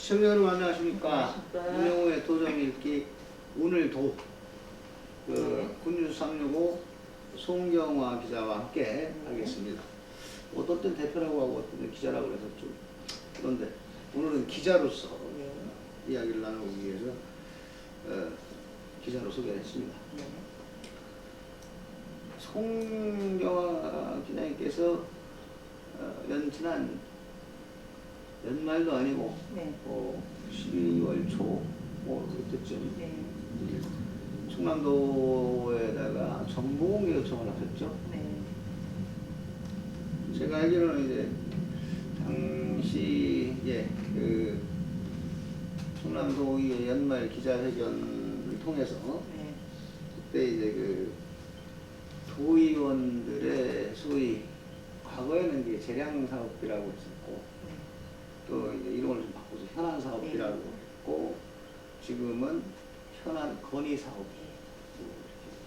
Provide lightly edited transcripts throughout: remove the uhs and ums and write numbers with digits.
시청자 여러분 안녕하십니까. 안녕하십니까. 임영호의 도정 읽기 오늘도 군뉴스 365 송경화 기자와 함께 하겠습니다. 어떤 땐 대표라고 하고 어떤 땐 기자라고 해서 좀 그런데 오늘은 기자로서 이야기를 나누기 위해서 기자로 소개했습니다. 송경화 기자님께서 지난 연말도 아니고 12월 초 그때쯤 충남도에다가 정보공개 요청을 하셨죠. 제가 알기로는 이제 당시 그 충남도의 연말 기자회견을 통해서 그때 이제 그 도의원들의 소위 과거에는 이제 재량사업비라고 했었고 또 이제 이름을 좀 바꿔서 현안사업비라고 했고 지금은 현안건의사업,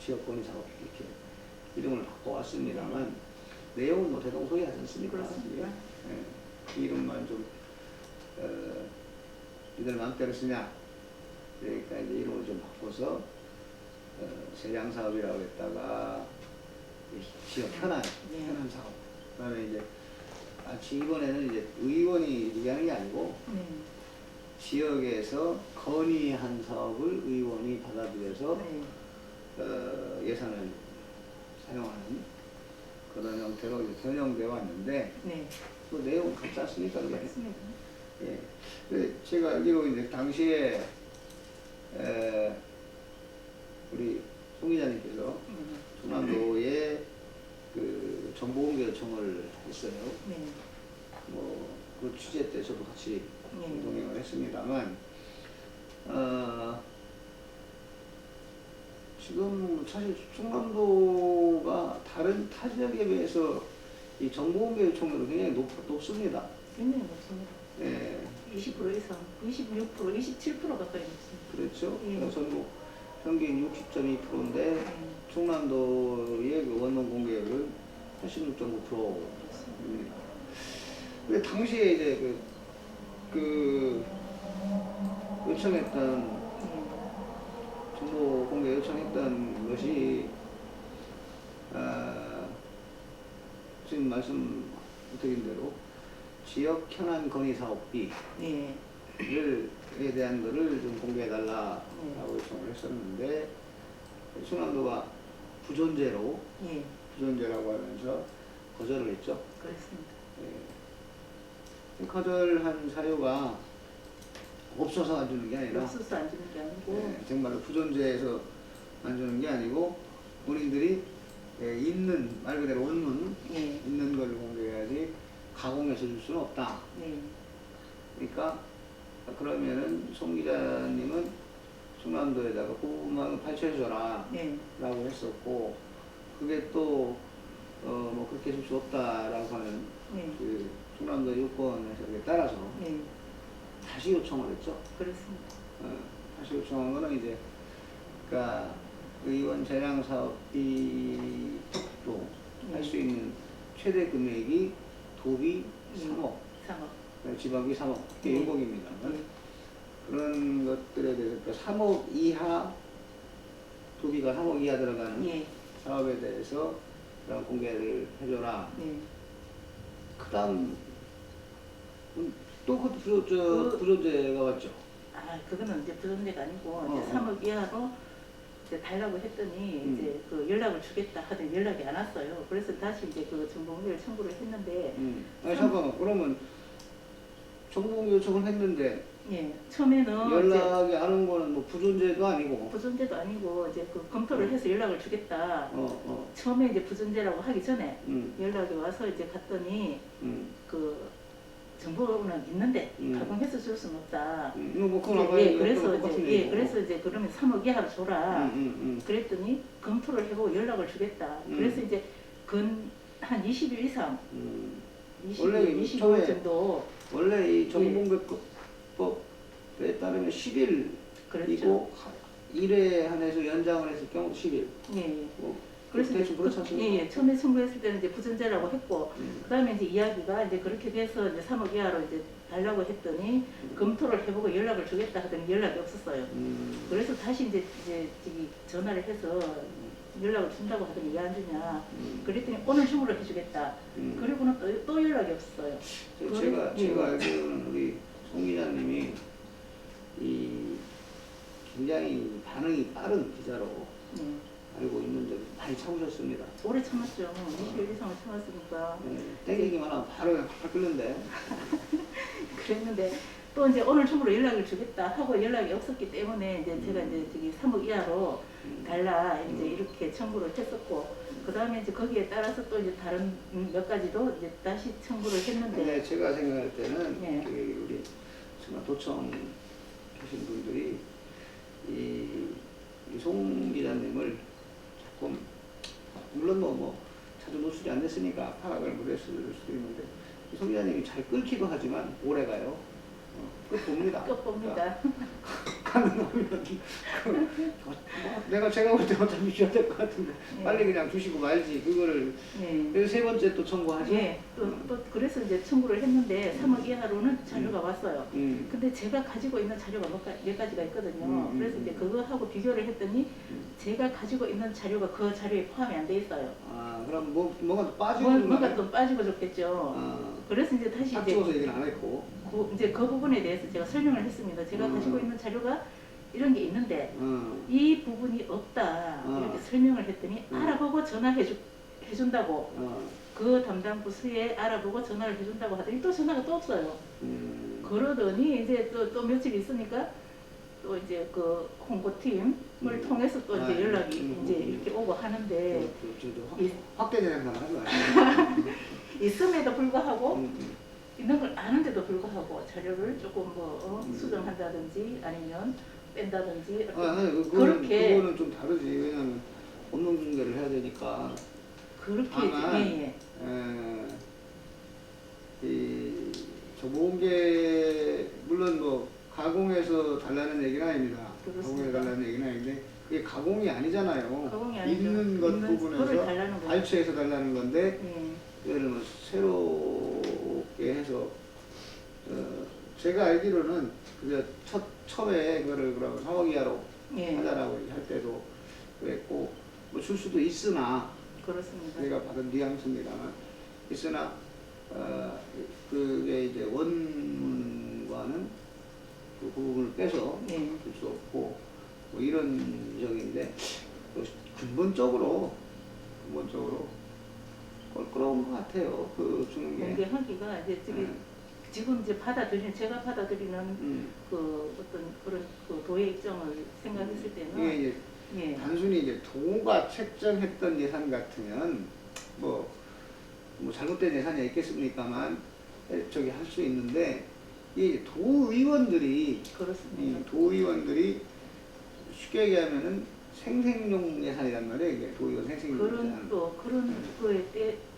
지역건의사업 이렇게 이름을 바꿔왔습니다만 내용은 뭐 대동소이하지 않습니까? 그렇습니다. 이 이름만 좀 니들 마음대로 쓰냐? 그러니까 이제 이름을 좀 바꿔서 재량사업이라고 했다가 지역 현안사업. 그다음에 이제 이번에는 이제 의원이 얘기하는 게 아니고 지역에서 건의한 사업을 의원이 받아들여서 예산을 사용하는 그런 형태로 이제 변형되어 왔는데 그 내용 같지 않습니까? 맞습니다. 제가 알기로 이제 당시에 우리 송 기자님께서 충남도에 그 정보공개 요청을 했어요. 그 취재 때 저도 같이 동행을 했습니다만 지금 사실 충남도가 다른 타 지역에 비해서 이 정보공개 요청률이 굉장히 높습니다. 굉장히 높습니다. 20% 이상, 26%, 27% 가까이 높습니다. 그렇죠. 전국 평균 60.2%인데 충남도의 그 원룸 공개율은 86.9%입니다. 근데 당시에 이제 그 요청했던 정보 공개 요청했던 것이 지금 말씀드린 대로 지역 현안 건의 사업비를 에 대한 거를 좀 공개해달라라고 요청을 했었는데 충남도가 부존재라고 하면서 거절을 했죠. 그렇습니다. 거절한 사유가 없어서 안 주는 게 아니라 없어서 안 주는 게 아니고 정말로 부존재에서 안 주는 게 아니고 본인들이 있는 말 그대로 원문 있는 걸 공개해야지 가공해서 줄 수는 없다. 그러니까 그러면은 송 기자님은 충남도에다가 후보만 발췌해줘라 라고 했었고 그게 또 뭐 그렇게 줄 수 없다라고 하는 그 충남도 유권에서 따라서 다시 요청을 했죠. 그렇습니다. 다시 요청한 거는 이제 그러니까 의원 재량 사업비 도 할 수 있는 최대 금액이 도비 3억. 지방비 3억, 그게 1억입니다. 그런 것들에 대해서 그러니까 3억 이하, 도비가 3억 이하 들어가는 사업에 대해서 그런 공개를 해줘라. 그 다음, 또 부존재가 왔죠? 그거는 이제 부존재가 아니고, 이제 3억 이하로 이제 달라고 했더니, 이제 그 연락을 주겠다 하더니 연락이 안 왔어요. 그래서 다시 이제 그 정보공개를 청구를 했는데. 아니, 잠깐만. 그러면 정보공개 요청을 했는데. 처음에는. 연락이 안 온 거는 뭐 부존재도 아니고. 부존재도 아니고, 이제 그 검토를 해서 연락을 주겠다. 처음에 이제 부존재라고 하기 전에 연락이 와서 이제 갔더니, 그 정보는 있는데 가공해서 줄 수는 없다. 그래서 이제 그러면 3억 이하로 줘라. 그랬더니 검토를 해보고 연락을 주겠다. 그래서 이제 한 20일 이상, 25일 정도. 원래 이 정보공개법에 따르면 10일이고 1회 한해서 연장을 했을 경우 10일. 그래서 대충 그렇지 않습니까? 예, 처음에 청구했을 때는 이제 부전제라고 했고, 그 다음에 이제 이야기가 이제 그렇게 돼서 이제 3억 이하로 이제 달라고 했더니 검토를 해보고 연락을 주겠다 하더니 연락이 없었어요. 그래서 다시 이제 저기 전화를 해서 연락을 준다고 하더니 왜 안 주냐. 그랬더니 오늘 중으로 해주겠다. 그리고는 또 연락이 없었어요. 제가 알기로는 우리 송 기자님이 굉장히 반응이 빠른 기자로 알고 있는데 많이 참으셨습니다. 오래 참았죠. 20일 이상을 참았으니까. 땡기기만 하면 바로 확 끓는데. 그랬는데 또 이제 오늘 중으로 연락을 주겠다 하고 연락이 없었기 때문에 이제 제가 이제 저기 3억 이하로 달라 이제 이렇게 청구를 했었고, 그 다음에 이제 거기에 따라서 또 이제 다른 몇 가지도 이제 다시 청구를 했는데. 네, 제가 생각할 때는 예. 우리 정말 도청 계신 분들이 이 송 기자님을 조금, 물론 뭐 자주 노출이 안 됐으니까 파악을 못했을 수도 있는데, 송 기자님이 잘 끓기도 하지만 오래 가요. 끝 봅니다. 끝 봅니다. 가능하면 제가 볼 때 어차피 줘야 될 것 같은데 빨리 그냥 주시고 말지 그거를. 그래서 세 번째 또 청구하죠. 또 그래서 이제 청구를 했는데 3억 이하로는 자료가 왔어요. 근데 제가 가지고 있는 자료가 몇 가지가 있거든요. 그래서 이제 그거하고 비교를 했더니 제가 가지고 있는 자료가 그 자료에 포함이 안 돼 있어요. 아, 그럼 뭐가 또 빠지고 뭐가 또 빠지고 좋겠죠. 그래서 이제 다시 찍어서 얘기는 안 했고. 이제 그 부분에 대해서 제가 설명을 했습니다. 제가 가지고 있는 자료가 이런 게 있는데 이 부분이 없다 이렇게 설명을 했더니 알아보고 해준다고 그 담당 부서에 알아보고 전화를 해준다고 하더니 또 전화가 또 없어요. 그러더니 이제 또 며칠 있으니까 또 이제 그 홍보팀을 통해서 또 이제 연락이 이제 이렇게 오고 하는데 확대되는 건 하지 마시고. 있음에도 불구하고 있는 걸 아는데도 불구하고 자료를 조금 뭐 수정한다든지 아니면 뺀다든지 그거는 좀 다르지. 왜냐하면 업무 중개를 해야 되니까. 그렇게 다만 저 모음계 물론 뭐 가공해서 달라는 얘기는 아닙니다. 가공해서 달라는 얘기는 아닌데 그게 가공이 아니잖아요. 가공이 아니죠. 있는 것 부분에서 발췌해서 달라는 건데 예를 들면 새롭게 해서 제가 알기로는 그게 처음에 그거를 그러면 3억 이하로 하자라고 할 때도 그랬고 뭐 줄 수도 있으나 그렇습니다. 제가 받은 뉘앙스입니다만 있으나 그게 이제 원문과는 그 부분을 빼서 줄 수 없고 뭐 이런 적인데 근본적으로 껄끄러운 것 같아요. 그 주는 게. 공개하기가 이제 지금 이제 제가 받아들이는 그 어떤 그런 그 도의 입장을 생각했을 때는 이게 이제 단순히 이제 도가 책정했던 예산 같으면 뭐 잘못된 예산이 있겠습니까만 저기 할 수 있는데 이 도의원들이 그렇습니다. 도의원들이 쉽게 얘기하면은 생생용 예산이란 말이에요. 이게 도의원 생생용 예산.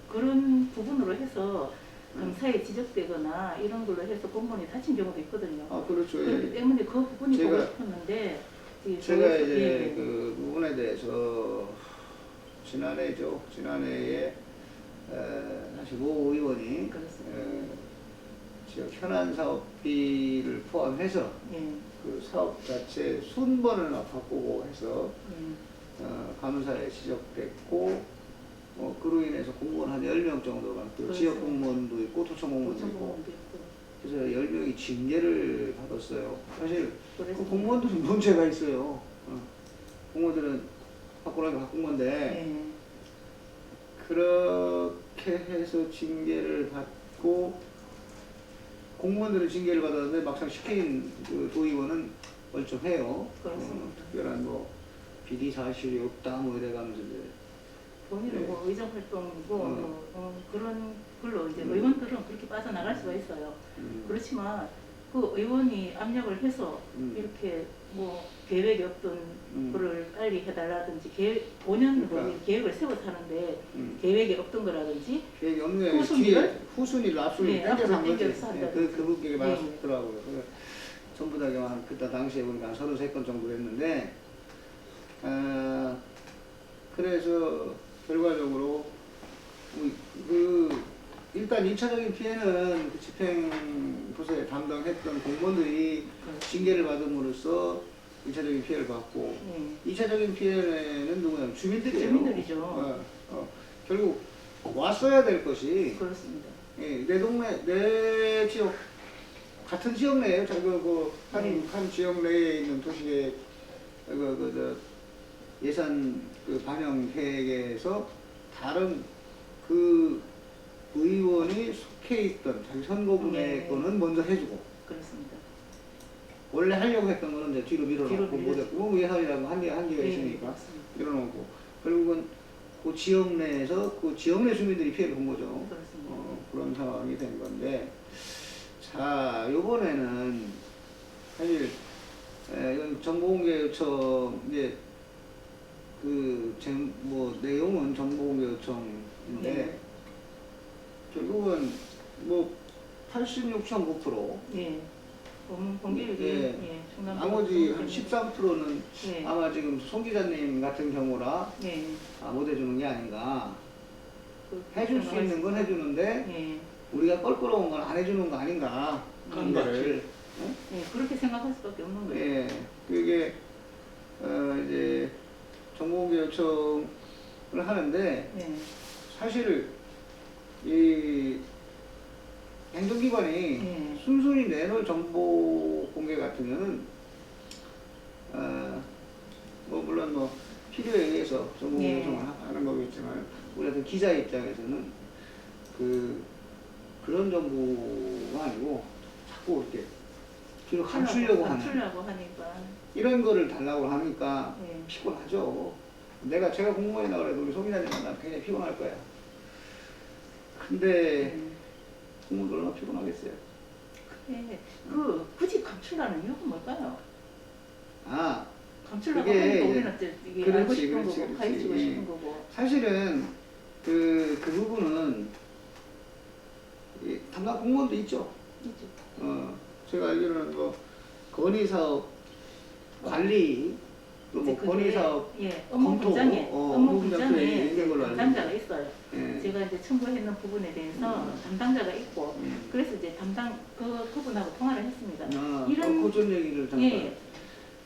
그런 부분으로 해서 감사에 지적되거나 이런 걸로 해서 공무원이 다친 경우도 있거든요. 아, 그렇죠. 그렇기 때문에 그 부분이 보고 싶었는데 제가 이제 그 부분에 대해서 지난해에 사실 모 의원이 지역 현안 사업비를 포함해서 그 사업 자체 순번을 바꾸고 해서 감사에 지적됐고 그로 인해서 공무원 한 10명 정도가 지역 공무원도 있고 토청 공무원도 있고 그래서 10명이 징계를 받았어요. 사실 그 공무원들은 문제가 있어요. 공무원들은 바꾸라고 바꾼 건데 그렇게 해서 징계를 받고 공무원들은 징계를 받았는데 막상 시킨 그 도의원은 멀쩡해요. 특별한 뭐 비리 사실이 없다 뭐 이래가면서 이제 본인은 뭐 의정 활동이고 그런 걸로 이제 의원들은 그렇게 빠져나갈 수가 있어요. 그렇지만 그 의원이 압력을 해서 이렇게 뭐 계획이 없던 거를 빨리 해달라든지 5년 계획을 세워서 하는데 계획이 없던 거라든지 계획이 없는 후순위를 앞순위 땡겨서 한 거지. 그분께 말씀하셨더라고요. 전부 다 그때 당시에 보니까 한 33건 정도 했는데 그래서 결과적으로 그 일단 1차적인 피해는 그 집행부서에 담당했던 공무원들이 징계를 받음으로써 1차적인 피해를 받고 2차적인 피해는 누구냐? 주민들이에요. 주민들이죠. 결국 왔어야 될 것이 그렇습니다. 예, 내 동네, 내 지역, 같은 지역 내에, 한 지역 내에 있는 도시의 예산 반영 계획에서 다른 그 의원이 속해 있던 자기 선거구의 거는 먼저 해주고. 그렇습니다. 원래 하려고 했던 거는 이제 뒤로 밀어놓고 못했고, 예산이라고 한계가 있으니까 밀어놓고. 결국은 그 지역 내에서 그 지역 내 주민들이 피해를 본 거죠. 그런 상황이 된 건데, 자, 요번에는 사실 이건 정보공개 요청 이제 내용은 정보공개 요청인데 결국은 86.9%. 예. 공개율이 나머지 한 13%는 아마 지금 송 기자님 같은 경우라 못 해주는 게 아닌가. 해줄 수 있는 건 해주는데 우리가 껄끄러운 건 안 해주는 거 아닌가. 그런 거를 그렇게 생각할 수밖에 없는 거예요. 예, 그게 이제 정보공개 요청을 하는데 사실 이 행정기관이 순순히 내놓을 정보 공개 같으면은 물론 필요에 의해서 정보 요청을 하는 거겠지만 우리 같은 기자 입장에서는 그런 정보가 아니고 자꾸 이렇게 뒤로 감추려고 하니까 이런 거를 달라고 하니까 피곤하죠. 제가 공무원이라 그래도 우리 송 기자님 만나면 굉장히 피곤할 거야. 근데 공무원들 얼마나 피곤하겠어요. 근데 굳이 감추려는 이유가 뭘까요? 감추려고 그게 하니까 우리는 이게 알고 싶은 거고 가르치고 싶은 거고. 사실은 그 부분은 담당 공무원도 있죠. 제가 알기로는 건의사업 관리, 건의사업 업무분장에 있는 걸로 알고 담당자가 있어요. 제가 이제 첨부했는 부분에 대해서 담당자가 있고, 그래서 이제 그분하고 통화를 했습니다. 이런 고전 얘기를 잠깐.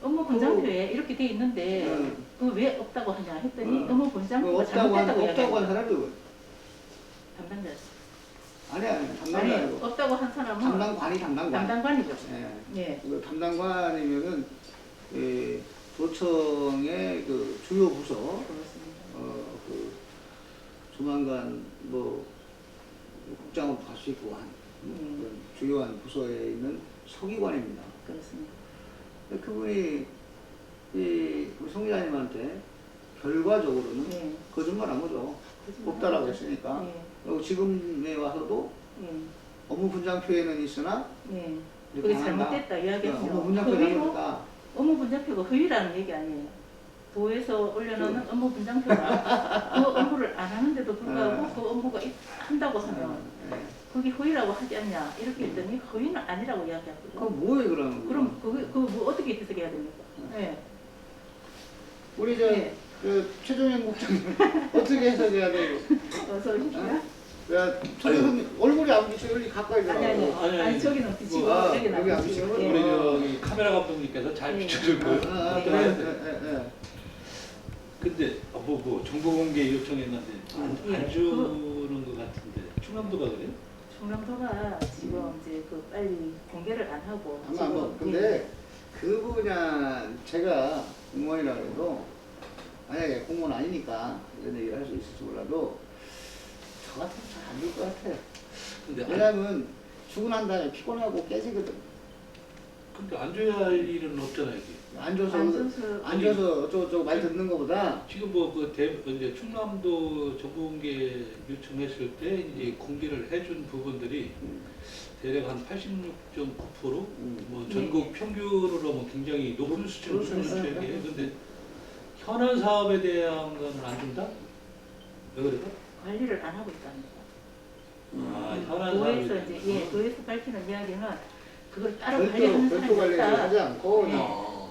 업무 분장표에 이렇게 돼 있는데 왜 없다고 하냐 했더니 업무 분장표가 잘못됐다고 없다고 한 사람이 누구예요? 담당자. 아니 담당자 아니고 없다고 한 사람은 담당관이죠. 그 담당관이면은 도청의 주요 부서, 조만간 국장으로 갈 수 있고 한 주요한 부서에 있는 서기관입니다. 그렇습니다. 그분이 우리 송 기자님한테 결과적으로는 거짓말한 거죠. 없다라고 했으니까. 그리고 지금에 와서도 업무 분장표에는 있으나 그게 잘못됐다 이야기했죠. 업무 분장표가 잘못됐다. 업무 분장표가 허위라는 얘기 아니에요. 도에서 올려놓는 업무 분장표가 그 업무를 안 하는데도 불구하고 그 업무가 한다고 하면 그게 허위라고 하지 않냐 이렇게 했더니 허위는 아니라고 이야기하거든요. 그럼 뭐예요 그러면? 그럼 그거 어떻게 해석해야 됩니까? 우리 최종현 국장님 어떻게 해석해야 돼요? 어서 오십시오. 얼굴이 안 비치고 여기 가까이 들어. 아니 저기는 비치고 여기는 안 비치고. 우리 저기 카메라 감독님께서 잘 비춰줄 거예요. 근데 정보 공개 요청했는데 안 주는 것 같은데 충남도가 그래요? 충남도가 지금 이제 빨리 공개를 안 하고. 근데 그 분야 제가 공무원이라 해도 만약에 공무원 아니니까 이런 얘기를 할 수 있을지 몰라도 저 같으면 잘 안 될 것 같아요. 왜냐면 주고 난 다음에 피곤하고 깨지거든. 근데 안 줘야 할 일은 없잖아요. 이게. 안 줘서 어쩌고저쩌고 말 듣는 것보다 지금 이제 충남도 정보공개 요청했을 때 이제 공개를 해준 부분들이 대략 한 86.9%, 전국 평균으로 굉장히 높은 수준을 추정해요. 근데 현안 사업에 대한 건 안 준다? 왜 그래요? 관리를 안 하고 있답니다. 현안 도에서 이제 도에서 밝히는 이야기는 그걸 따로 관리하는 별도 사람이 관리를 있다. 하지 않고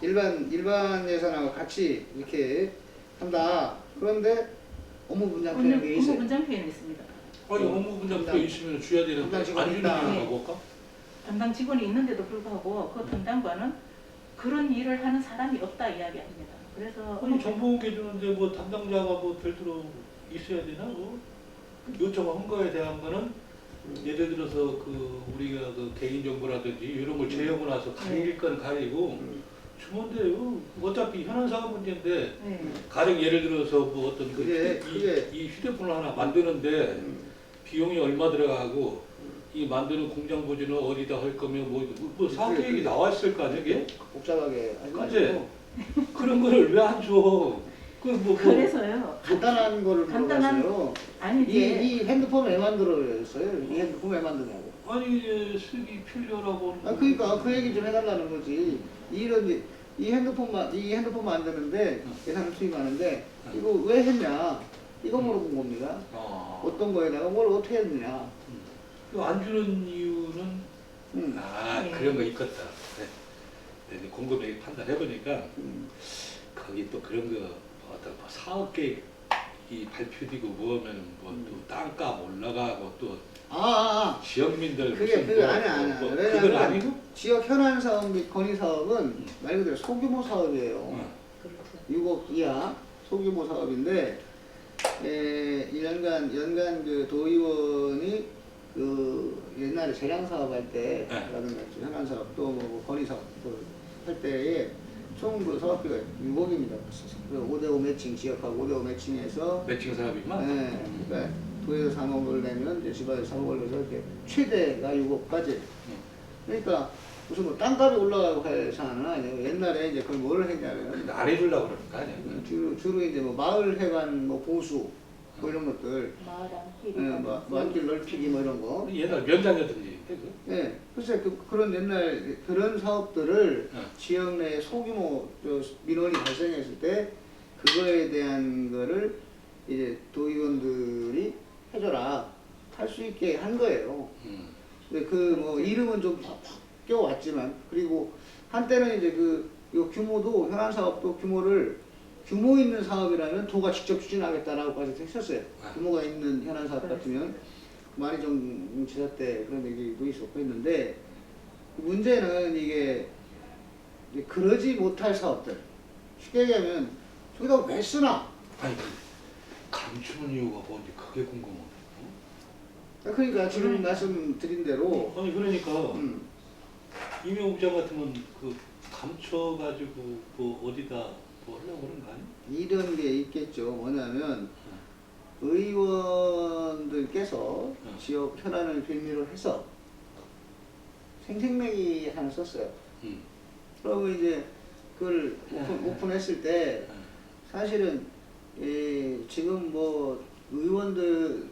일반 예산하고 같이 이렇게 한다. 그런데 업무 분장표는 게 있어요. 업무 분장표에는 있습니다. 아니 업무 분장표 있으면 줘야 되는데 안 분장 주는 직원이 있다. 이유가 뭘까? 담당 직원이 있는데도 불구하고 그 담당관은 그런 일을 하는 사람이 없다 이야기합니다. 그래서 아니 정보공개 주는데 뭐 담당자가 뭐 별도로 있어야 되나 뭐 요청한 거에 대한 거는 예를 들어서 그 우리가 그 개인 정보라든지 이런 걸 제형을 나서 가릴 건 가리고 주면 돼요. 어차피 현안 사업 문제인데 네. 가령 예를 들어서 뭐 어떤 그게 이 휴대폰을 하나 만드는데 비용이 얼마 들어가고 이 만드는 공장 부지는 어디다 할 거면 뭐 사업 계획이 나와 있을 거 아니야 이게? 복잡하게 하지 그치? 마시고 그런 거를 왜 안 줘? 그 그래서요. 간단한 거를 간단한- 물어봤어요. 아니 이제 이 핸드폰 왜 만들었어요? 이 핸드폰 왜 만드냐고. 아니 이제 쓰기 편리하라고. 그러니까 그 얘기 좀 해달라는 거지. 이 핸드폰 만드는데 예산을 투입하는데 이거 왜 했냐? 이거 물어본 겁니다. 어떤 거에다가 뭘 어떻게 했느냐. 안 주는 이유는 네. 그런 거 있겠다. 네, 곰곰이 판단해보니까 거기 또 그런 거 어떤 뭐 사업 계획이 발표되고 뭐하면 뭐 또 땅값 올라가고 또 지역민들 그게 무슨 아니야. 그건 왜냐면 아니고? 지역 현안 사업 및 건의 사업은 말 그대로 소규모 사업이에요. 그렇죠. 6억 이하 소규모 사업인데 연간 그 도의원이 그 옛날에 재량 사업 할 때라든가 현안 사업 또뭐 건의 사업 할 때에 총 그 사업비가 6억입니다. 5대5 매칭 지역하고 5대5 매칭해서 매칭 사업이구만. 네, 그러니까 도에서 3억을 내면 이제 지방에서 3억을 내서 이렇게 최대가 6억까지. 그러니까 무슨 뭐 땅값이 올라가고 할 사안은 아니에요. 옛날에 이제 그걸 뭘 했냐면 안 해주려고 그러는 거 아니야? 주로 이제 뭐 마을 해관 뭐 보수 뭐 이런 것들, 마을 안길이 마을 넓히기 뭐 이런 거. 옛날 면장이었던지. 네, 글쎄 그런 옛날 그런 사업들을 지역 내 소규모 민원이 발생했을 때 그거에 대한 거를 이제 도의원들이 해줘라 할 수 있게 한 거예요. 근데 그 뭐 이름은 좀 바뀌어 왔지만 그리고 한때는 이제 요 규모도 현안 사업도 규모 있는 사업이라면 도가 직접 추진하겠다라고까지 했었어요. 규모가 있는 현안 사업 같으면 만이정 지사 때 그런 얘기도 있었고 했는데 문제는 이게 그러지 못할 사업들 쉽게 얘기하면 저기다 왜 쓰나? 아니 감추는 이유가 뭔지 그게 궁금해. 그러니까 지금 말씀드린 대로 아니 그러니까 이명 부장 같으면 그 감춰가지고 뭐 어디다 뭐 하려고 그런 거 아니야? 이런 게 있겠죠. 뭐냐면 의원들께서 지역 현안을 빌미로 해서 생색내기 하나 썼어요. 그러면 이제 그걸 오픈했을 때 사실은 지금 뭐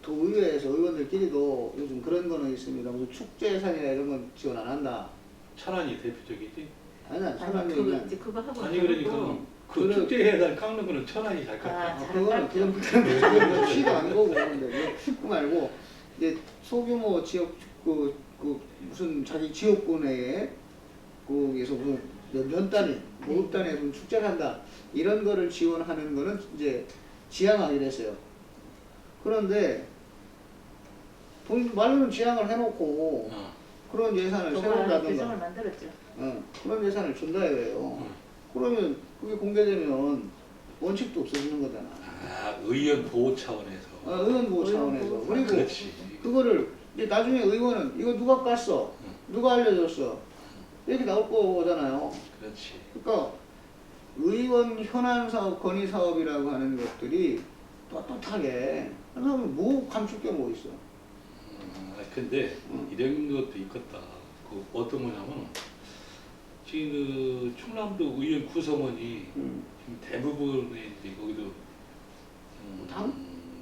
도의회에서 의원들끼리도 요즘 그런 거는 있습니다. 무슨 축제 예산이나 이런 건 지원 안 한다. 천안이 대표적이지. 아니야, 천안 그거 얘기는. 이제 그거 하고 아니 그러니까 그 축제 예산 깎는 거는 천안이 잘 깎아. 그거는 그냥 그건 취도 아니고 그런데 그거 말고 이제 소규모 지역 그 무슨 자기 지역구 내에 거기서 무슨 몇 단위, 몇 단위에 무슨 축제를 한다 이런 거를 지원하는 거는 이제 지향하게 됐어요. 그런데 돈 말로는 지향을 해놓고 그런 예산을 규정을 세운다든가 만들었죠. 그런 예산을 준다 이거예요. 그러면 그게 공개되면 원칙도 없어지는 거잖아. 의원 보호 차원에서. 의원 보호 차원에서. 그리고 그렇지. 그거를 이제 나중에 의원은 이거 누가 깠어? 누가 알려줬어? 이렇게 나올 거잖아요. 그렇지. 그러니까 의원 현안 사업, 건의 사업이라고 하는 것들이 떳떳하게 하면 뭐 감출 게 뭐 있어? 근데 이런 것도 있겠다. 그 어떤 거냐면 지금 그 충남도 의원 구성원이 지금 대부분의 이제 거기도 당?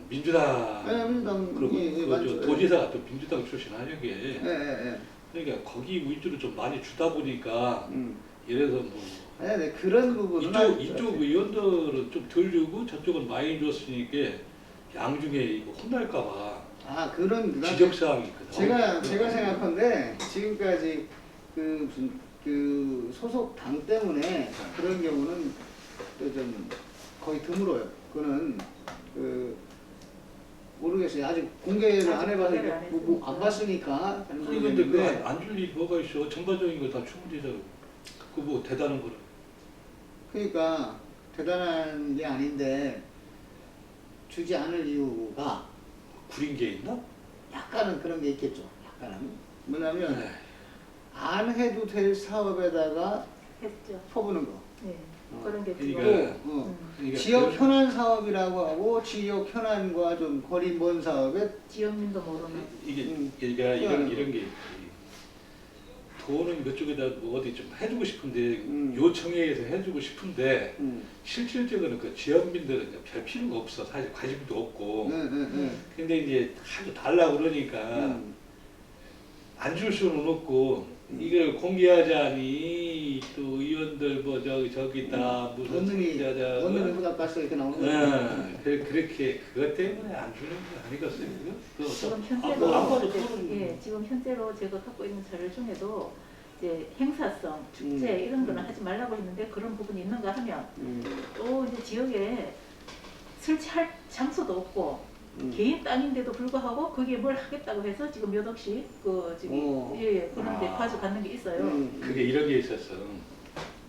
민주당. 네, 민주당. 그리고 많죠. 도지사가 또 민주당 출신 하려게. 예. 그러니까 거기 위주로 좀 많이 주다 보니까 예를 들어서 뭐 네, 그런 부분은 이쪽 의원들은 좀 덜 주고 저쪽은 많이 줬으니까 양중에 이거 혼날까봐 그런 지적사항이 있거든. 제가 생각한데 지금까지 그 소속 당 때문에 그런 경우는 좀 거의 드물어요. 그거는 모르겠어요. 아직 공개를 안 해봐서 공개를 안 안 봤으니까. 잘 아니 근데 모르겠는데. 그안줄 일 뭐가 있어? 전반적인 거 다 충분히잖아. 그 뭐 대단한 거를. 그러니까 대단한 게 아닌데 주지 않을 이유가 구린 게 있나? 약간은 그런 게 있겠죠. 약간은. 뭐냐면 에이, 안 해도 될 사업에다가 했죠. 퍼부는 거. 네. 어. 그런 게 그러니까 들어오고 그러니까 지역 그런- 현안 사업이라고 하고 지역 현안과 좀 거리 먼 사업에 지역민도 모르는 이게 그러니까 이런 게 있지. 돈은 그쪽에다 뭐 어디 좀 해주고 싶은데 요청에 의해서 해주고 싶은데 실질적으로는 그 지역민들은 별 필요가 없어. 사실 관심도 없고. 근데 이제 하도 달라고 그러니까 안 줄 수는 없고 이걸 공개하자니 또 의원들 뭐 저기다 무슨 원능이 저자 후답 갔어 이렇게 나오는 거예요. 그렇게 그것 때문에 안 주는 게 아니겠어요? 그거? 지금 안 현재로 봐도 이제, 모르는 예, 지금 현재로 제가 갖고 있는 자료 중에도 이제 행사성, 축제 이런 거는 하지 말라고 했는데 그런 부분이 있는가 하면 또 이제 지역에 설치할 장소도 없고 개인 땅인데도 불구하고 거기에 뭘 하겠다고 해서 지금 몇 억씩 그 저기 예, 그런데 가져가는 게 있어요. 그게 이런 게 있었어.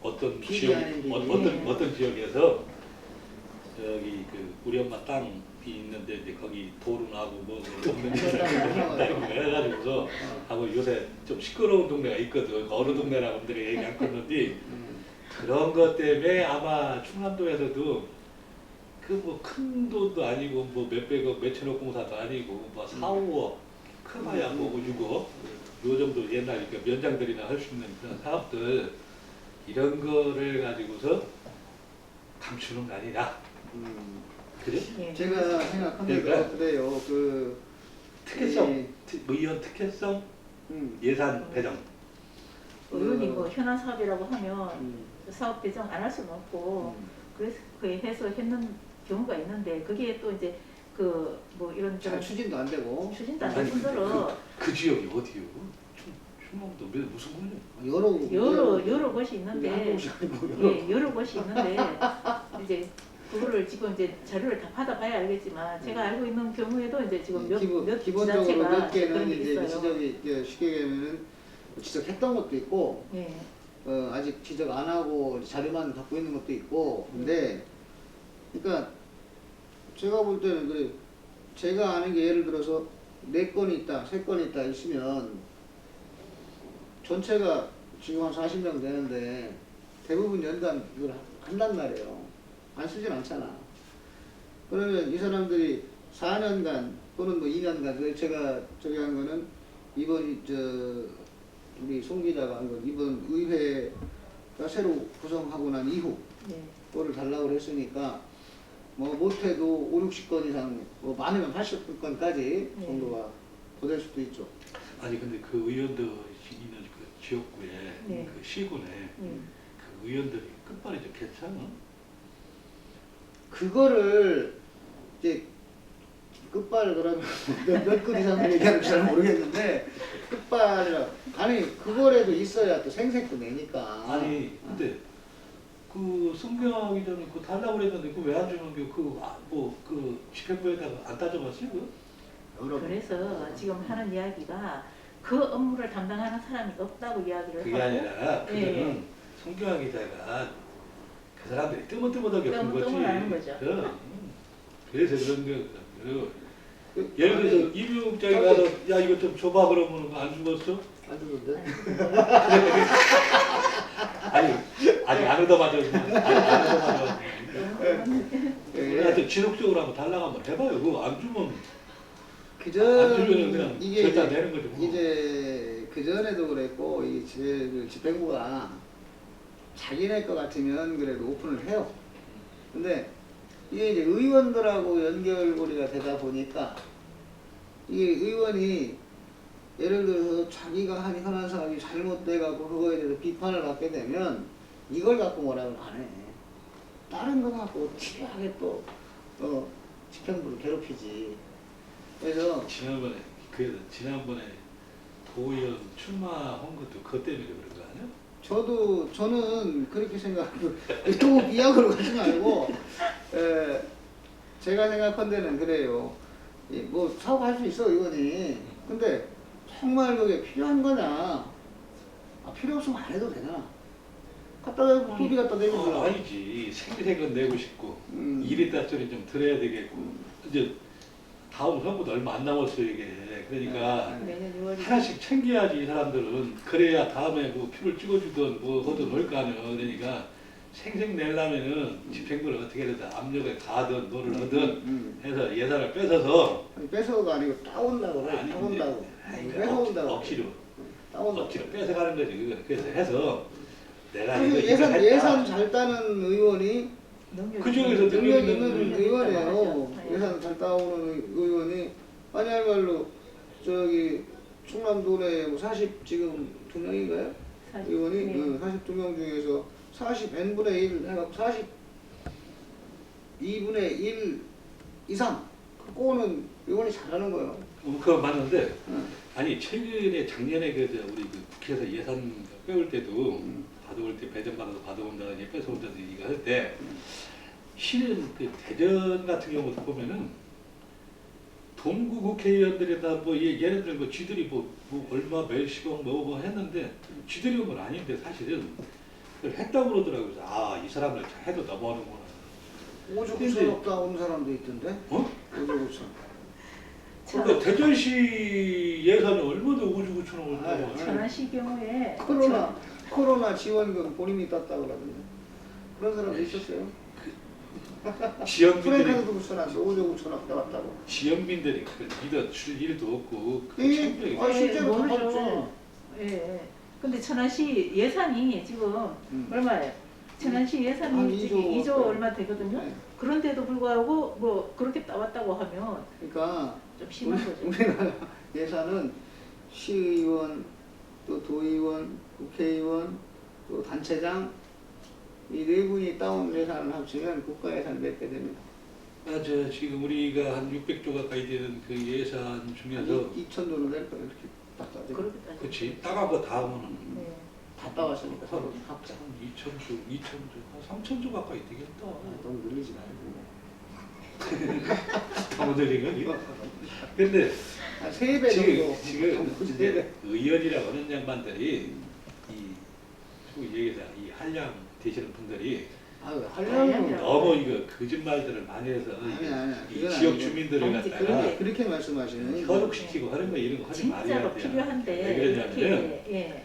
어떤 비리 지역 아닌 비리. 어떤 지역에서 저기 그 우리 엄마 땅이 있는데 이제 거기 도로 나고 뭐 없는 땅이고 해가지고서 하고 요새 좀 시끄러운 동네가 있거든. 어느 동네라고 놈들이 얘기 안 끊는데 그런 것 때문에 아마 충남도에서도 그 뭐 큰 돈도 아니고 뭐 몇백억 몇천억 공사도 아니고 뭐 4, 5억 크봐야 뭐 6억 요 정도 옛날 그 면장들이나 할 수 있는 그런 사업들 이런 거를 가지고서 감추는 거 아니냐. 그래? 예. 제가 생각하기도 그러니까 그래요. 그 특혜성, 의원 특혜성 예산 배정. 의원이 뭐 현안 사업이라고 하면 사업 배정 안 할 수는 없고 그래서 그 해서 했는 경우가 있는데 그게 또 이제 그 뭐 이런 잘 추진도 안 되고 추진도 안 될 아니, 뿐더러 그 지역이 어디요? 충남도 무슨 거냐? 여러 곳이 있는데 한국이 아니고 예, 여러 곳이 있는데 이제 그거를 지금 이제 자료를 다 받아봐야 알겠지만 제가 알고 있는 경우에도 이제 지금 몇 기본적으로 지자체가 몇 개는 그런 게 이제 있어요. 지적이 쉽게 얘기하면은 지적했던 것도 있고 예. 아직 지적 안 하고 자료만 갖고 있는 것도 있고 근데 그러니까 제가 볼 때는 그래 제가 아는 게 예를 들어서 4건 있다, 3건 있다 있으면 전체가 지금 한 40명 되는데 대부분 연간 이걸 한단 말이에요. 안 쓰진 않잖아. 그러면 이 사람들이 4년간 또는 뭐 2년간 제가 저기 한 거는 이번 우리 송 기자가 한 건 이번 의회가 새로 구성하고 난 이후 네. 그거를 달라고 했으니까 뭐 못해도 5, 60건 이상 뭐 많으면 80건까지 정도가 더 될 수도 있죠. 아니 근데 그 의원들 있는 그 지역구에 네. 그 시군에 그 의원들이 끝발이 좀 괜찮아? 그거를 이제 끝발 그러면 몇건 이상 얘기하는지 잘 모르겠는데 끝발이라 아니 그거라도 있어야 또 생색도 내니까. 아니 근데 그 성명하기 전에 그 달라고 그랬는데 그 왜 안 주는 게 그 집행부에다가 안 따져봤어요? 그래서 지금 하는 이야기가 그 업무를 담당하는 사람이 없다고 이야기를 그게 하고 아니라 그거는 성경화 기자가 그 사람들이 뜨문뜨문하게 본 거지. 뜨문뜨문하는 거죠. 그래서 그런 거. 예를 들어서 이명장이 가서 야 이거 좀 줘봐 그러면 안 죽었어? 안 주는데? 아니 안 얻어맞아. 안 얻어맞아. 하여튼 지속적으로 한번 달라고 한번 해봐요. 그거 안 주면 안 주면 그냥 이게 절대 내는 거죠. 뭐. 이제 그 전에도 그랬고 이 집행부가 자기네 거 같으면 그래도 오픈을 해요. 근데 이게 이제 의원들하고 연결고리가 되다 보니까 이게 의원이 예를 들어서 자기가 한 현안 사업이 잘못돼갖고 그거에 대해서 비판을 받게 되면 이걸 갖고 뭐라고 안 해. 다른 거 갖고 치밀하게 또 집행부를 괴롭히지. 그래서 지난번에 도의원 출마한 것도 그것 때문에 그런 거 아니야? 저는 그렇게 생각하고 또 비약으로 가지 말고 제가 생각한 데는 그래요. 뭐 사업할 수 있어 의원이. 근데 정말 그게 필요한 거냐? 필요 없으면 안 해도 되잖아. 갖다 대고 소비 갖다 대고 그래. 아니지. 생색은 내고 싶고 이랬다 소리 좀 들어야 되겠고 이제 다음 선거도 얼마 안 남았어요 이게. 그러니까 내년 6월이 하나씩 챙겨야지 이 사람들은. 그래야 다음에 뭐 표를 찍어주든 뭐 하든 할 거 아니에요. 그러니까 생색 내려면은 집행부를 어떻게든 압력을 가든 뭐를 하든 해서 예산을 뺏어서 아니, 뺏어가 아니고 따온다고 그래. 아니, 따온다고. 아니, 뺏어온다고. 억지로 따온다고. 억지로 뺏어가는 거지. 그거. 그래서 해서 내가 그래서 이거 예산 했다. 잘 따는 의원이 그 중에서 능력 있는 있는 의원이에요. 맞아. 예산 잘 따오는 의원이 아니야말로 저기 충남도 내에 뭐 40 지금 2명인가요? 의원이 네. 42명 중에서 40 n분의 1 해갖고 42분의 1 이상 그거는 의원이 잘하는 거예요. 그거 맞는데 응. 아니 최근에 작년에 우리 그 국회에서 예산 빼올 때도 받아올 때 배정 받아서 받아온다든지 뺏어온다든지 이거 할 때 실은 그 대전 같은 경우 보면은 동구 국회의원들에다 뭐 얘네들 뭐 쥐들이 뭐 얼마 몇십억 뭐 했는데 쥐들이 온 건 아닌데 사실은 그걸 했다고 그러더라고요. 그래서 이 사람들 잘 해도 넘어가는구나. 5조 9천억 따온 사람도 있던데? 어? 5조 9천. 그러니까 대전시 예산이 얼마나 5조 9천억을 따와. 천안시 경우에 코로나 지원금 본인이 땄다고 그러던데. 그런 사람도 있었어요. 지역민들이 프랜카드도 붙여놨어. 5조 9천억 따왔다고. 지역민들이 그걸 믿어줄 일도 없고 그 이- 창피하게 아, 실제로 다 모르죠. 받았지. 예. 근데 천안시 예산이 지금 얼마예요? 천안시 한 예산이 2조 2조 얼마 되거든요. 네. 그런데도 불구하고 뭐 그렇게 따왔다고 하면 그러니까 좀 심한 거죠. 우리나라 예산은 시의원, 또 도의원, 국회의원, 또 단체장 이 네 분이 따온 예산을 합치면 국가 예산이 몇 배 됩니다. 저 지금 우리가 한 600조 가까이 되는 그 예산 중에서 2,000조는 될 거예요. 이렇게 딱 따져. 그렇게 따지면. 그치 따간 거 다 하면은 네. 다 따왔으니까 서로 합작. 한 2,000조, 한 3,000조 가까이 되겠다. 너무 늘리지 말고. 너무 들린 거니? 근데 한 3배 정도. 지금 세 이제 배. 의원이라고 하는 양반들이 소위 얘기해서 이 한량 되시는 분들이 아유, 하려면 너무 이거 거짓말들을 많이 해서 아니야. 이 그건 지역 아니고. 주민들을 아니지, 갖다가 그런데 그렇게 말씀하시는 현혹시키고 하는 거 이런 거 하지 말아야 진짜로 돼요. 필요한데 왜 그러냐면은 이렇게 예.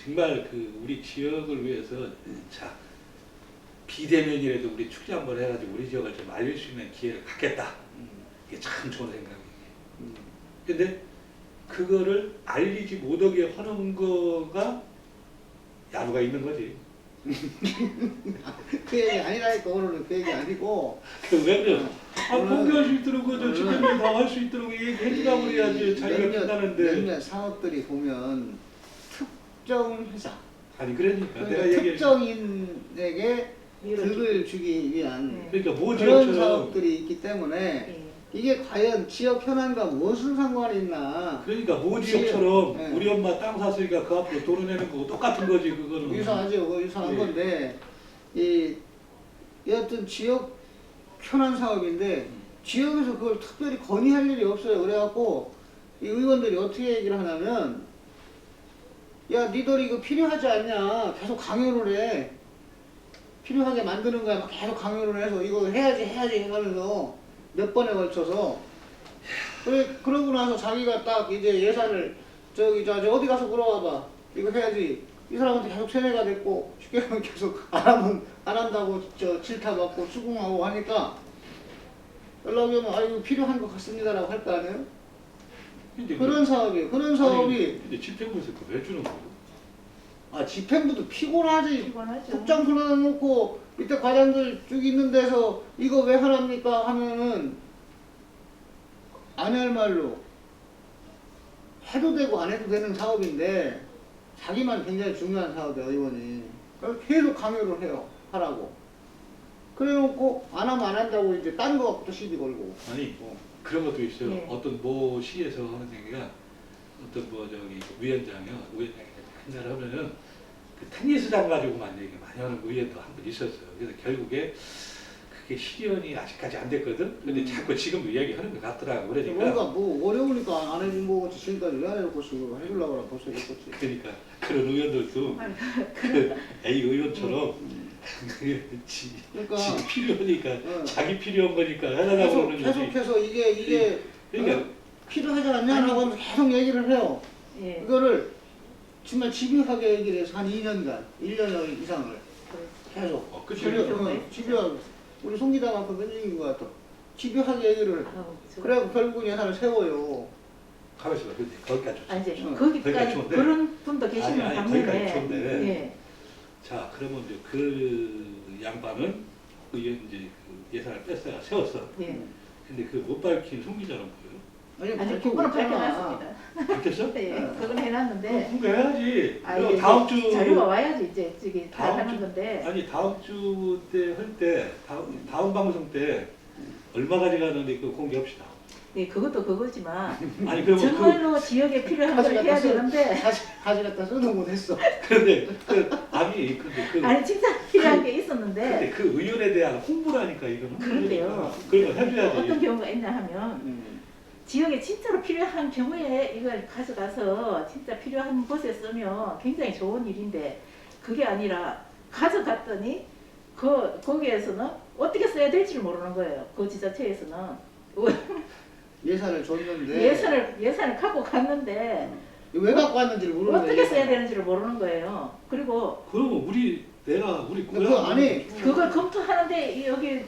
정말 그 우리 지역을 위해서 자 비대면이라도 우리 축제 한번 해가지고 우리 지역을 좀 알릴 수 있는 기회를 갖겠다. 이게 참 좋은 생각이에요. 근데 그거를 알리지 못하게 하는 거가 야구가 있는 거지. 그 얘기 아니라니까 오늘은 그 얘기 아니고 왜 그래? 공개할 수 있도록 저 집행이 다 할 수 있도록 얘기해주라고 그래야지 자기가 끝나는데. 몇몇 사업들이 보면 특정 회사 아니 그러니까 그러니까 내가 얘기해. 특정인에게 밀어주기. 득을 주기 위한 네. 그러니까 뭐 그런 지역처럼 사업들이 있기 때문에 예. 이게 과연 지역 현안과 무슨 상관이 있나. 그러니까 모 지역처럼 네. 우리 엄마 땅 샀으니까 그 앞으로 돈을 내는 거고 똑같은 거지 그거는. 유사하죠. 그거 유사한 예. 건데 이 어떤 지역 현안 사업인데 지역에서 그걸 특별히 건의할 일이 없어요. 그래갖고 이 의원들이 어떻게 얘기를 하냐면 야 니들 이거 필요하지 않냐 계속 강요를 해. 필요하게 만드는 거야 막 계속 강요를 해서 이거 해야지 해가면서 몇 번에 걸쳐서 그러고 나서 자기가 딱 이제 예산을 저기 어디 가서 물어봐봐 이거 해야지 이 사람한테 계속 세뇌가 됐고 쉽게 하면 계속 안 한다고 질타받고 수긍하고 하니까 연락이 오면 이거 필요한 것 같습니다라고 할 거 아니에요? 근데 그런 사업이에요. 그런 사업이 근데 집행부에서 왜 주는 거고? 집행부도 피곤하지. 피곤하죠. 국장 불러놓고 밑에 과장들 쭉 있는 데서 이거 왜 하랍니까 하면은 안 할 말로 해도 되고 안 해도 되는 사업인데 자기만 굉장히 중요한 사업이야 의원이. 그래서 계속 강요를 해요. 하라고. 그래놓고 안 하면 안 한다고 이제 딴 거 갖고 또 시비 걸고. 아니 그런 것도 있어요. 네. 어떤 모 시에서 하는 얘기가 어떤 뭐 저기 위원장이요. 옛날에 하면은 그 테니스장 가지고만 얘기 많이 하는 의원도 한 분 있었어요. 그래서 결국에 그게 실현이 아직까지 안 됐거든. 근데 자꾸 지금도 이야기하는 것 같더라고. 그러니까 뭔가 뭐 어려우니까 안 해준 거지. 지금까지 왜 안 해줬겠어. 해주려고 하면 벌써 해줬겠지. 그러니까 그런 의원들도 그 A 의원처럼 지 그러니까 필요하니까 어. 자기 필요한 거니까 해달라고 그러는 거지. 계속해서 이게 그러니까 필요하지 않냐라고 하면서 계속 얘기를 해요. 예. 이거를 정말 집요하게 얘기를 해서 한 2년간, 1년 이상을 계속 그치. 집요하게 우리 송 기자만큼 끈질긴 것 같아. 집요하게 얘기를 그래갖고 결국은 예산을 세워요. 가만있어 봐. 근데 거기까지 좋지. 아 이제 거기까지 거기까지 좋은데. 그런 분도 계시는 아니, 반면에 거기까지 좋은데. 예. 자 그러면 이제 그 양반은 이제 그 예산을 뺐어요. 세웠어. 예. 근데 그 못 밝힌 송 기자는 뭐예요? 아니 그거는 밝혀놨습니다. 밝혔어? 예, 그건 해놨는데 공개해야지. 아, 그리고 이게 다음 주 자료가 와야지 이제 저기 다 다음 하는 주- 건데 아니 다음 주 때 할 때 다음 방송 때 얼마 가져가는데 그거 공개합시다. 예, 그것도 그거지만 아니 그러면 정말로 지역에 필요한 걸 해야 되는데 다시 갖다 써놓은 건 했어. 근데 아니 근데 그 아니 진짜 필요한 게 근데 있었는데 그 의원에 대한 홍보라니까 이거는. 그런데요. 그런 거 해줘야지. 어떤 경우가 있냐 하면 지역에 진짜로 필요한 경우에 이걸 가져가서 진짜 필요한 곳에 쓰면 굉장히 좋은 일인데 그게 아니라 가져갔더니 거기에서는 어떻게 써야 될지를 모르는 거예요. 그 지자체에서는 예산을 줬는데 예산을 갖고 갔는데 왜 갖고 왔는지를 모르는 어떻게 써야 되는지를 모르는 거예요. 그리고 그러면 우리 그거 아니 그걸 검토하는데 여기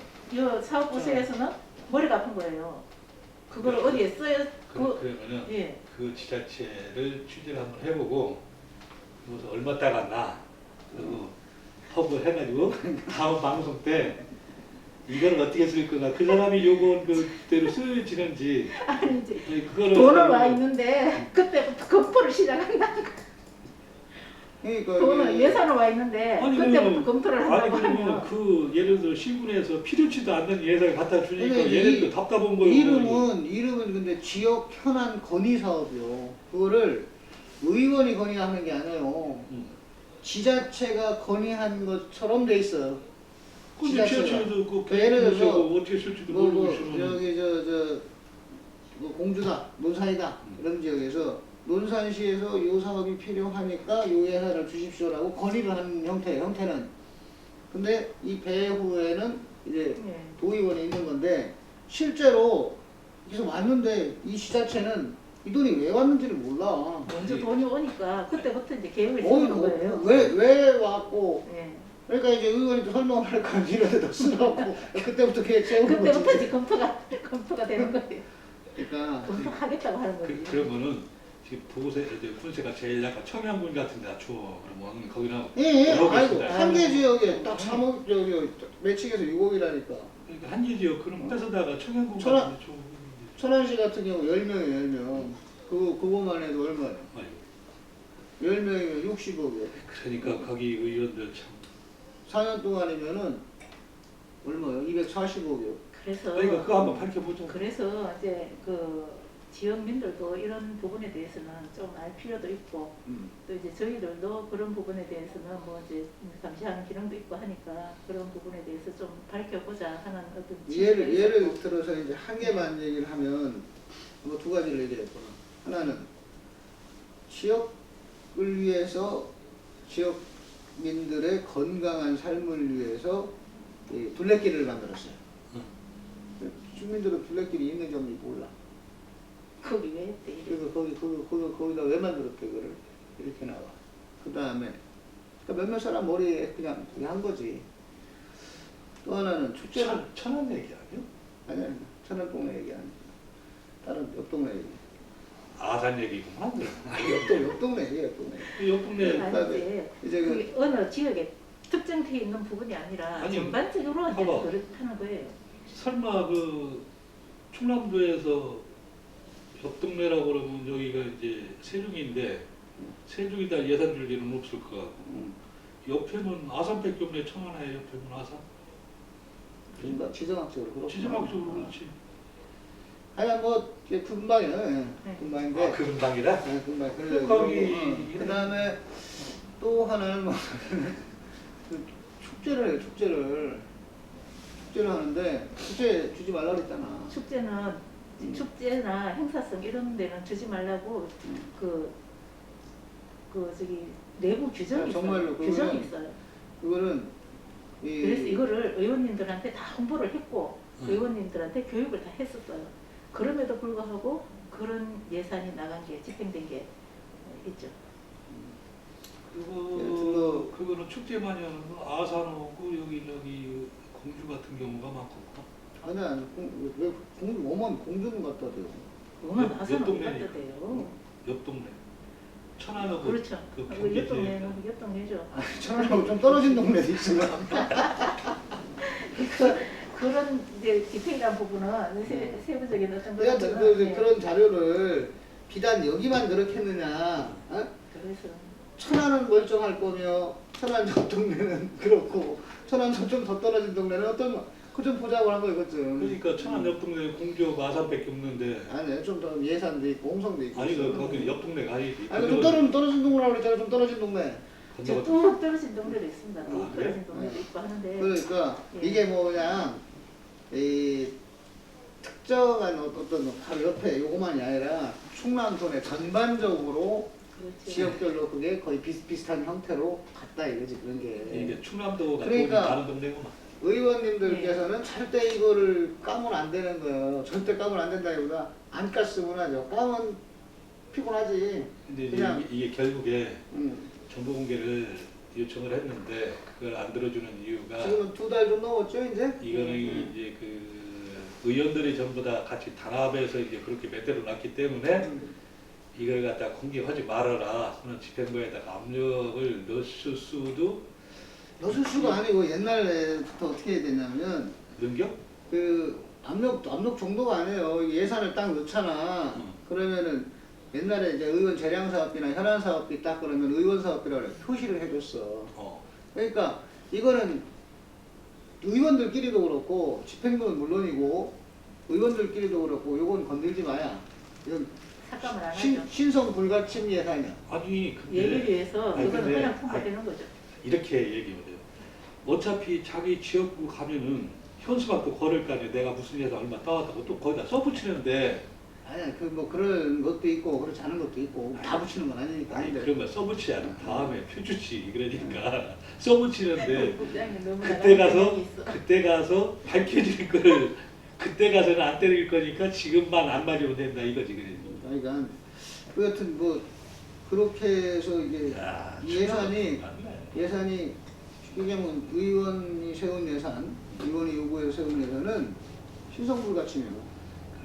사업부서에서는 머리가 아픈 거예요. 그걸 어디에 써야 그러면은 예. 그 지자체를 취재를 한번 해보고 그래서 얼마 따갔나 허브를 해가지고 다음 방송 때 이걸 어떻게 쓸 거나 그 사람이 요구한 그대로 쓰여지는지 아니 이제 그거를 돈은 와 있는데 그때부터 검토를 시작한다. 그러니까 돈은 예산은 와 있는데 아니, 그때부터 그러면- 검토를 아니 한다고 그러면 하면 그 예를 들어 시군에서 필요치도 않는 예산을 갖다 주니까 근데 얘네도 답답한 거예요. 이름은 근데 지역 현안 건의 사업이요. 그거를 의원이 건의하는 게 아니에요. 지자체가 건의한 것처럼 돼 있어요. 근데 지자체가. 지자체도 그 예를 들어서 계획서고 어떻게 쓸지도 모르고 있으면 여기 뭐 공주다, 논산이다 이런 지역에서 논산시에서 이 사업이 필요하니까 이 예산을 주십시오라고 건의를 하는 형태는. 근데 이 배후에는 이제 예. 도의원이 있는 건데 실제로 계속 왔는데 이 지자체는 이 돈이 왜 왔는지를 몰라. 먼저 돈이 오니까 그때부터 이제 계획을 세우는 거예요. 왜 왔고 예. 그러니까 이제 의원이 또 설명을 할까 이런 데다 쓰라고 그때부터 계획 세우는 거지. 그때부터 이제 검토가 되는 거예요. 그러니까 검토하겠다고 하는 거지. 그러면은 지금 보세 이제 군세가 제일 약간 청양군 같은 데다 줘. 그러면 거기는 예, 여러 개 아이고 있습니다. 한 개 지역에 딱 3억 저기 매칭해서 6억이라니까. 그러니까 한지 지역 그럼 뺏어다가 청양군 천안- 같은 데 줘. 천안시 같은 경우 10명에 10명. 그거만 해도 얼마예요? 아이고. 10명이면 60억이에요. 그러니까 거기 의원들 참. 4년 동안이면은 얼마예요? 240억이요. 그래서 그러니까 그거 한번 밝혀보자. 그래서 이제 그 지역민들도 이런 부분에 대해서는 좀 알 필요도 있고 또 이제 저희들도 그런 부분에 대해서는 뭐 이제 감시하는 기능도 있고 하니까 그런 부분에 대해서 좀 밝혀보자 하는 어떤 취지가 예를 있었고. 들어서 이제 한 개만 얘기를 하면 뭐 두 가지를 얘기했구나. 하나는 지역을 위해서 지역민들의 건강한 삶을 위해서 이 둘레길을 만들었어요. 주민들은 둘레길이 있는 점을 몰라. 거기 왜 했대 이래. 그래서 거기다 왜 만들었대 그거를 이렇게 나와. 그 다음에 그러니까 몇몇 사람 머리에 그냥 한 거지. 또 하나는 축제를 천안 얘기 아니요? 아니 천안 동네 얘기 아니. 다른 옆 동네 얘기. 아산 얘기구만. 옆 동네 얘기 옆 동네. 옆 동네 아니 이제 그 그게 어느 지역에 특정되어 있는 부분이 아니라 아니, 전반적으로 이제 봐봐. 그렇다는 거예요. 설마 그 충남도에서 옆 동네라고 그러면 여기가 이제 세종인데 세종이다 예산 줄 일은 없을 것 같고 옆에는 아산밖에 없네. 청하나에 옆에는 아산. 그러니까 지정학적으로 그렇고. 지정학적으로 그렇지. 하여간 뭐 이게 금방이에요. 네. 금방인데. 아, 그 근방이다? 네, 금방. 거기 그 다음에 또 하나는 뭐 그 축제를 해요. 축제를 축제를 하는데 축제 주지 말라 그랬잖아. 축제는 축제나 행사성 이런 데는 주지 말라고 그 저기 내부 규정이 있어요. 정말로 규정이 있어요. 그거는 그래서 이거를 의원님들한테 다 홍보를 했고 의원님들한테 교육을 다 했었어요. 그럼에도 불구하고 그런 예산이 나간 게 집행된 게 있죠. 그리고 그거는 축제만이 하는 거 아산하고 여기 공주 같은 경우가 많고. 아니야, 왜 공주 오만 공주는 갖다 대요. 오만 옆 아산은 동네. 갖다 대요. 옆 동네. 천안하고 그렇죠. 그 옆 동네는 옆 동네죠. 천안하고 좀 떨어진 동네도 있지만. 그런 이제 디테일한 부분은 세부적인 어떤 그런 여하튼 거는, 그런 자료를 비단 여기만 그렇게 했느냐. 어? 그래서 천안은 멀쩡할 거며 천안 저 동네는 그렇고 천안 좀 더 떨어진 동네는 어떤 그 좀 보자고 한 거 이거죠. 그러니까 천안 옆 동네 공주하고 아산밖에 없는데. 아니 좀 더 예산도 있고 홍성도 있고. 아니 거기 옆 동네 가야지. 아니 좀 떨어진 동네라고 그랬잖아. 좀 떨어진 동네. 뚝 떨어진 동네도 있습니다. 뚝 아, 그래? 떨어진 동네도 있고 하는데 그러니까 예. 이게 뭐 그냥 이 특정한 어떤 바로 옆에 요거만이 아니라 충남도내 전반적으로 그렇죠. 지역별로 그게 거의 비슷비슷한 형태로 갔다 이거지 그런 게. 이게 충남도가 그러니까 돈이 많은 동네구만. 의원님들께서는 절대 이거를 까면 안 되는 거예요. 절대 까면 안 된다기보다 안 깠으면 하죠. 까면 피곤하지. 근데 그냥 이게 결국에 음. 정보 공개를 요청을 했는데 그걸 안 들어주는 이유가 지금은 2달 좀 넘었죠 이제? 이거는 이제 그 의원들이 전부 다 같이 단합해서 이제 그렇게 맷대로 놨기 때문에 이걸 갖다 공개하지 말아라 하는 집행부에다가 압력을 넣었을 수도 넣을 수가 아니고 옛날부터 어떻게 해야 되냐면 능겨? 그 압력 정도가 아니에요. 예산을 딱 넣잖아. 그러면은 옛날에 이제 의원 재량 사업비나 현안 사업비 딱 그러면 의원 사업비라고 표시를 해줬어. 그러니까 이거는 의원들끼리도 그렇고 집행부는 물론이고 의원들끼리도 그렇고 요건 건들지 마야. 이건 삭감을 안 하죠. 신성 불가침 예산이야. 아니 근데 예를 위해서 아니, 그거는 근데 그냥 통과되는 거죠. 이렇게 얘기해요. 어차피 자기 지역구 가면은 현수막도 걸을 거 아니에요. 내가 무슨 예산 얼마 따왔다고 또 거기다 써붙이는데 아니야 그 뭐 그런 것도 있고 그렇지 않은 것도 있고 다 붙이는 건 아니니까. 아니 그러면 써붙이지 않은 다음에 표주지 그러니까 써붙이는데 국장님 너무 그때 가서 밝혀질 거를 그때 가서는 안 때릴 거니까 지금만 안 맞으면 된다 이거지 그러니까 그 여튼 뭐 그렇게 해서 이게 야, 예산이 왜냐면 의원이 세운 예산, 의원이 요구해서 세운 예산은 신성불가침이에요.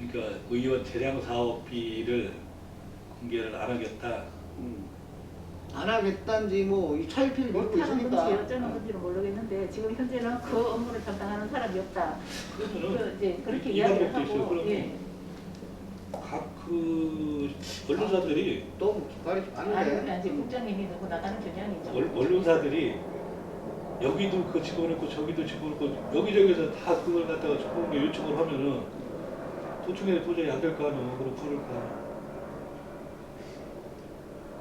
그러니까 의원 재량 사업비를 공개를 안 하겠다. 안 하겠다는지 뭐 이 차일피를 밀고 못하는 건지 있으니까. 어쩌는 건지는 모르겠는데 지금 현재는 그 업무를 담당하는 사람이 없다. 그러면은 이제 그렇게 이 이야기를 방법도 있어요. 하고 그러면 예. 각 언론사들이 또 말이 아니 많은데. 이제 국장님이 너무 나가는 경향이 있죠. 언론사들이 여기도 그 집어넣고 저기도 집어넣고 여기저기서 다 그걸 갖다가 정보공개 요청을 하면은 도중에 도저히 안 될 거 아니야. 그럼 부를 거 아니야.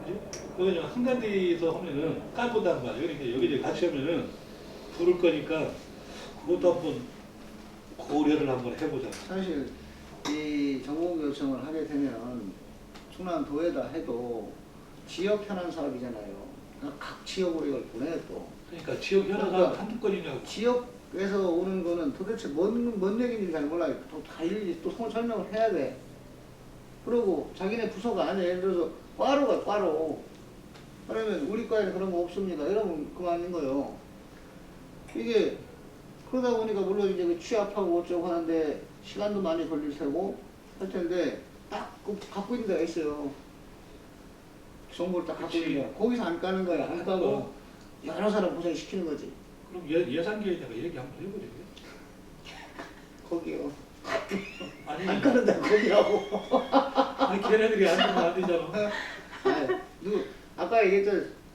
그지? 그거 그냥 한가지에서 하면은 깔보단 말이야. 그러니까 여기저기 같이 하면은 부를 거니까 그것도 한번 고려를 한번 해보자. 사실 이 정보공개 요청을 하게 되면 충남도에다 해도 지역 현안 사업이잖아요. 그러니까 각 지역으로 이걸 보내요 또. 그러니까 지역 현안가 그러니까 한두 건이냐고. 지역에서 오는 거는 도대체 뭔 얘기인지 잘 몰라요. 또 다 일일이 또 설명을 해야 돼. 그리고 자기네 부서가 아니야. 예를 들어서 과로가 과로. 그러면 우리 과에는 그런 거 없습니다. 이러면 그만인 거예요. 이게 그러다 보니까 물론 이제 그 취합하고 어쩌고 하는데 시간도 많이 걸릴 테고 할 텐데 딱 갖고 있는 데가 있어요. 정보를 딱 갖고 있는 데가. 거기서 안 까는 거야. 안 까고 여러 사람 고생시키는 거지. 그럼 예산계에다가 얘기 한번 해보자. 거기요. 아니, 안 까는다 거기라고. 아니 걔네들이 안 하면 안 되잖아. 아까 얘기했죠.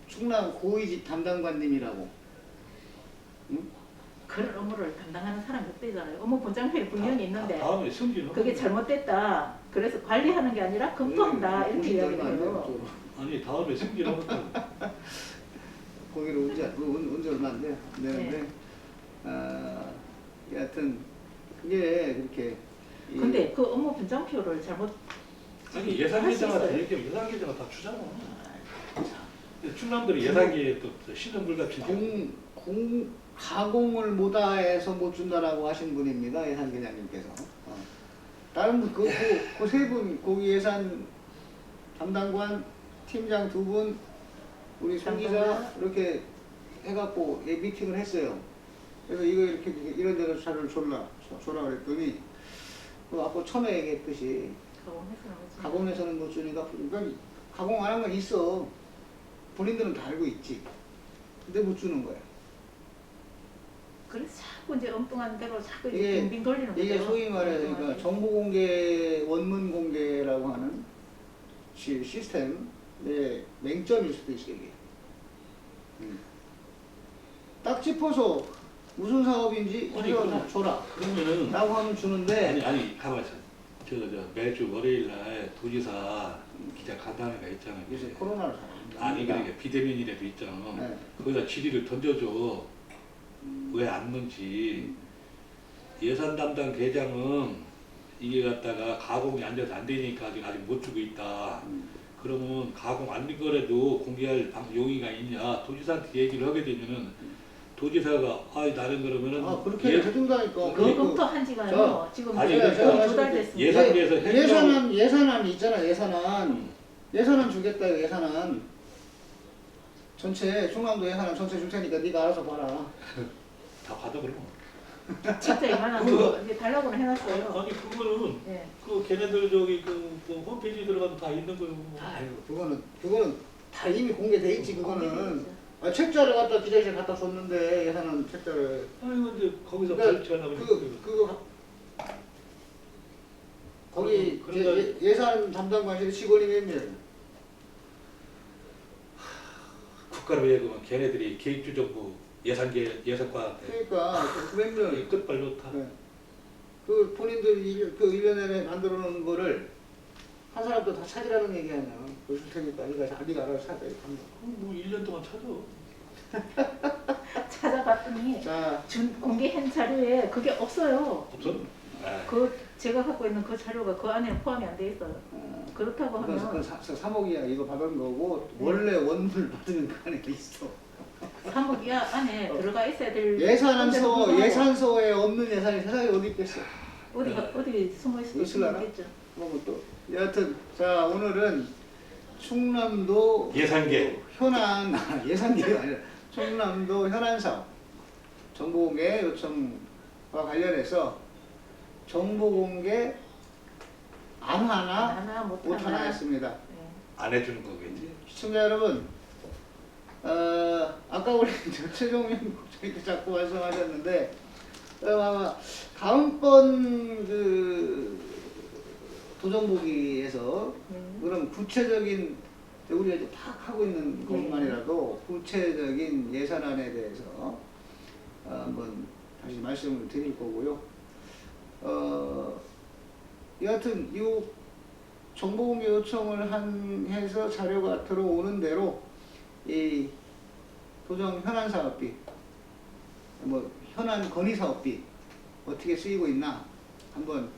충남 고위직 담당관님이라고. 응? 그런 업무를 담당하는 사람이 없대잖아요. 업무 분장필이 분명히 있는데 다음에 승진은 그게 잘못됐다. 그래서 관리하는 게 아니라 검토한다. 이렇게 이야기를 해요. 아니 다음에 승진하면 거기로 언제 얼마 안 돼. 되는데 네. 여하튼 그게 그렇게 근데 그 업무 분장표를 잘못 아니 예산 계좌가 있어요. 되게 예산 계좌가 다 주잖아. 충남들이 예산계에 또 신은 물같이 가공을 못해서 못 준다라고 하신 분입니다. 예산계장님께서. 다른 분, 그 세 분, 거기 예산 담당관, 팀장 두 분, 우리 송 기자 이렇게 해갖고 미팅을 했어요. 그래서 이거 이렇게 이런저런 자료를 줘라 그랬더니 그 아까 처음에 얘기했듯이 가공해서는 못 주니까 그러니까 가공 안 한 건 있어. 본인들은 다 알고 있지. 근데 못 주는 거야. 그래서 자꾸 이제 엉뚱한 대로 자꾸 이게 빙빙 돌리는 거죠. 이게 소위 말해 그러니까 정보 공개, 원문 공개라고 하는 시스템의 맹점일 수도 있어 이게. 딱 짚어서 무슨 사업인지 아니, 이거 줘라. 그러면은 라고 하면 주는데 아니 가만 있어. 저 매주 월요일 날 도지사 기자 간담회가 있잖아요. 요새 코로나를 아니 그러니까 비대면이라도 있잖아. 네. 거기다 질의를 던져줘. 왜 안 넣지? 예산 담당 계장은 이게 갖다가 가공이 안 돼서 안 되니까 아직 못 주고 있다. 그러면 가공 안 된 거라도 공개할 용의가 있냐? 도지사한테 얘기를 하게 되면은 도지사가 나는 그러면은 그렇게 해준다니까. 그것부터 한 지가요. 지금 아니, 두 달 됐습니다. 예산에서 예산안 있잖아. 예산안 주겠다. 예산안 전체 충남도 예산안 전체 줄 테니까 네가 알아서 봐라. 다 받아 그러면. 진짜 이만한 거 이제 달라고는 해놨어요. 아니 그거는 네. 그 걔네들 저기 그 홈페이지 들어가면 다 있는 거요. 아유 그거는 다 이미 공개돼 있지. 그거는 책자를 갖다 기자실에 갖다 줬는데 예산안 책자를. 아니 근데 거기서 그러니까 발표하나 보니까 그거 거기 그러니까 예산 담당관실 직원이 몇 명? 국가를 위해 그러면 걔네들이 계획주정부 예산과 그러니까 몇 명? 끝발로 다. 네. 그 본인들이 그 1년 내내 만들어 놓은 거를 한 사람도 다 찾으라는 얘기 아니야. 보실 테니까 네가 알아서 찾아. 뭐 1년 동안 찾아. 찾아봤더니 자, 공개한 자료에 그게 없어요. 없어? 제가 갖고 있는 그 자료가 그 안에는 포함이 안 돼 있어요. 그렇다고 그건 하면 3억이야. 이거 받은 거고 원래 원물 받으면 그 안에 있어. 3억 이하 안에 들어가 있어야 될 예산서에 없는 예산이 세상에 어디 있겠어. 어디 숨어 있을 있을라나? 수 있겠죠. 뭐 또 여하튼 자 오늘은 충남도 예산계 현안 예산계가 아니라 충남도 현안 사업 정보공개 요청과 관련해서 정보공개 안 하나 못 하나 했습니다. 네. 안 해주는 거겠지. 시청자 여러분, 아까 우리 최종민 국장님께 자꾸 말씀하셨는데 아마 다음번 그 도정보기에서 그럼 구체적인 우리가 이제 팍 하고 있는 것만이라도 구체적인 예산안에 대해서 한번 다시 말씀을 드릴 거고요. 여하튼 이 정보공개 요청을 해서 자료가 들어오는 대로 이 도정 현안 사업비, 뭐 현안 건의 사업비 어떻게 쓰이고 있나 한번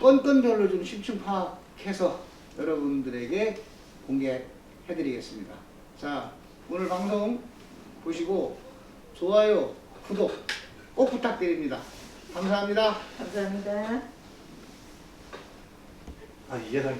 건별로 좀 심층 파악해서 여러분들에게 공개해드리겠습니다. 자, 오늘 방송 보시고 좋아요, 구독 꼭 부탁드립니다. 감사합니다. 감사합니다. 예산